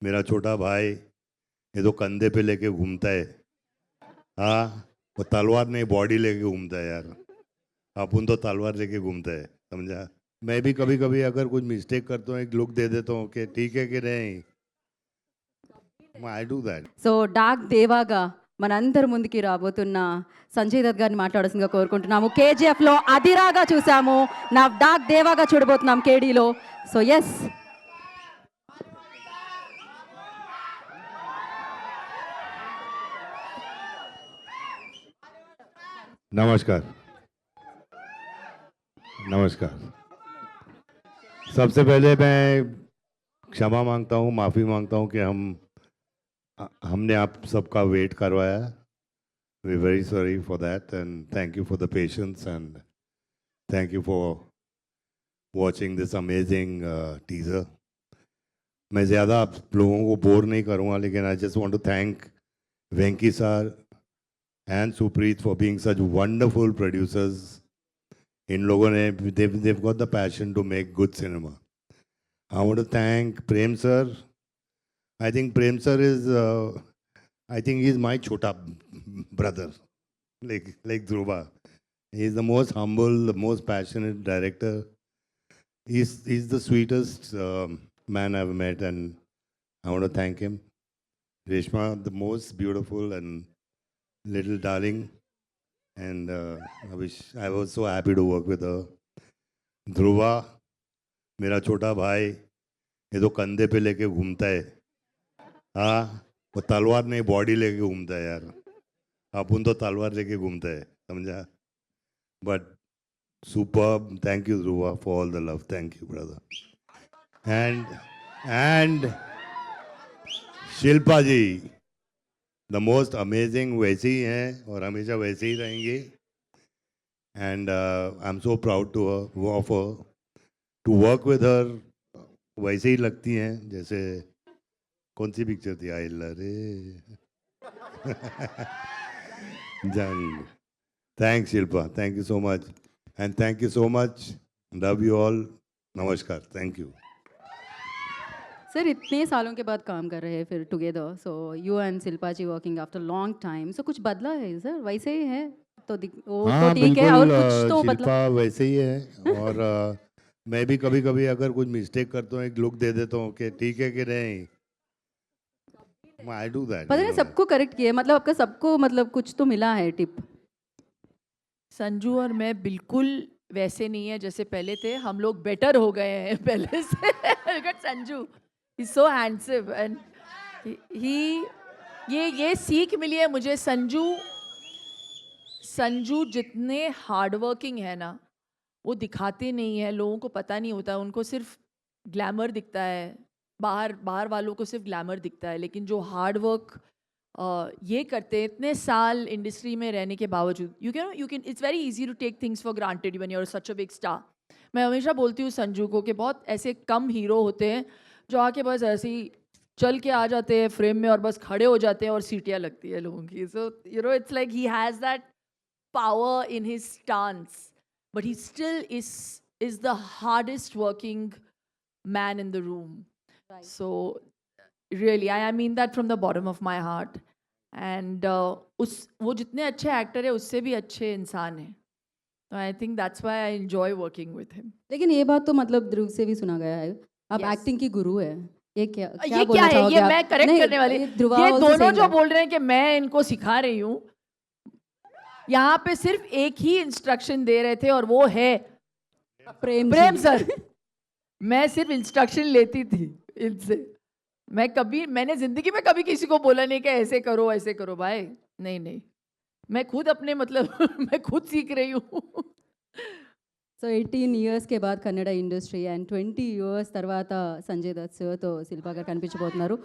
मेरा छोटा भाई ये तो कंधे पे लेके घूमता है। हाँ, वो तलवार नहीं बॉडी लेके घूमता है यार। अपन तो तलवार लेके घूमता है, समझा। मैं भी कभी कभी अगर कुछ मिस्टेक करता हूँ एक लुक दे देता हूँ कि ठीक है कि नहीं। I do that. సో డాక్ దేవాగా మనందరి ముందుకి రాబోతున్న సంజయ్ దత్ గారిని మాట్లాడాల్సిందిగా కోరుకుంటున్నాము. కేజీఎఫ్లో అదిరాగా చూసాము, నా డాక్ దేవాగా చూడబోతున్నాం కేడీలో. సో ఎస్, नमस्कार. नमस्कार. सबसे पहले मैं क्षमा मांगता हूँ, माफ़ी मांगता हूँ कि हमने आप सबका वेट करवाया. We very sorry for that and thank you for the patience and thank you for watching this amazing teaser. मैं ज़्यादा आप लोगों को बोर नहीं करूँगा, लेकिन I just want to thank Venky sir and Supreet for being such wonderful producers. इन लोगों ने they've got the passion to make good cinema. I want to thank Prem sir. I think Prem sir is I think he's my chota brother, like Dhruva. He's the most humble, the most passionate director. He's the sweetest man I've met, and I want to thank him. Reshma, the most beautiful and little darling, and I was so happy to work with her. Dhruva, मेरा छोटा भाई ये तो कंधे पे लेके घूमता है. हाँ, वो तलवार नहीं बॉडी लेके घूमता है यार. अपन तो तलवार लेके घूमता है, समझा. But super. Thank you Dhruva for all the love. Thank you brother. And Shilpa ji, the most amazing, वैसे ही हैं और हमेशा वैसे ही रहेंगे. And I am so proud to work with her. वैसे ही लगती हैं जैसे कौन सी पिक्चर थी, आई रे जंग. Thanks Shilpa, thank you so much and thank you so much. Love you all. नमस्कार. Thank you. सर इतने सालों के बाद काम कर रहे हैं फिर together. So you and Shilpa ji working after long time. So कुछ बदला है सर? वैसे ही है तो वो तो हाँ ठीक है, और बिल्कुल. कुछ तो बदला? शिल्पा वैसे ही है और मैं भी कभी कभी अगर कुछ मिस्टेक करता हूँ एक लुक दे देता हूँ कि ठीक है कि नहीं. I do that. पता नहीं सबको करेक्ट किया, मतलब आपका सबको मतलब कुछ तो मिला है टिप. संजू और मैं बिल्कुल वैसे नहीं है जैसे पहले थे. हम लोग बेटर हो गए हैं पहले से. Sanju is so handsome and he ये सीख मिली है मुझे. संजू जितने हार्डवर्किंग है ना, वो दिखाते नहीं है. लोगों को पता नहीं होता, उनको सिर्फ ग्लैमर दिखता है. बाहर वालों को सिर्फ ग्लैमर दिखता है, लेकिन जो हार्ड वर्क ये करते हैं इतने साल इंडस्ट्री में रहने के बावजूद, you can it's very easy to take things for granted when you are such a big star. मैं हमेशा बोलती हूँ संजू को कि बहुत ऐसे कम हीरो होते हैं जो आके बस ऐसे ही चल के आ जाते हैं फ्रेम में और बस खड़े हो जाते हैं और सीटियाँ लगती है लोगों की. So it's like he has that power in his stance, but he still is the hardest working man in the room. Right. So really, I mean that from the bottom of my heart. And वो जितने अच्छे actor है उससे भी अच्छे इंसान है. So I think that's why I enjoy working with him. लेकिन ये बात तो मतलब ध्रुव से भी सुना गया है, आप Yes. एक्टिंग की गुरु है. ये क्या ये बोलना क्या है? चाहोगे ये आप? मैं करेक्ट नहीं, करने वाली. ध्रुवा ये also दोनों saying जो that. बोल रहे हैं कि मैं इनको सिखा रही हूँ, यहाँ पे सिर्फ एक ही इंस्ट्रक्शन दे रहे थे और वो है प्रेम सर. मैं सिर्फ इंस्ट्रक्शन लेती थी इनसे. मैंने जिंदगी में कभी किसी को बोला नहीं कि ऐसे करो भाई. नहीं, मैं खुद अपने मतलब मैं खुद सीख रही हूँ. సో 18 ఇయర్స్ కే బాద్ కన్నడ ఇండస్ట్రీ అండ్ 20 ఇయర్స్ తర్వాత సంజయ్ దత్ సార్తో శిల్పా గారు కనిపించబోతున్నారు.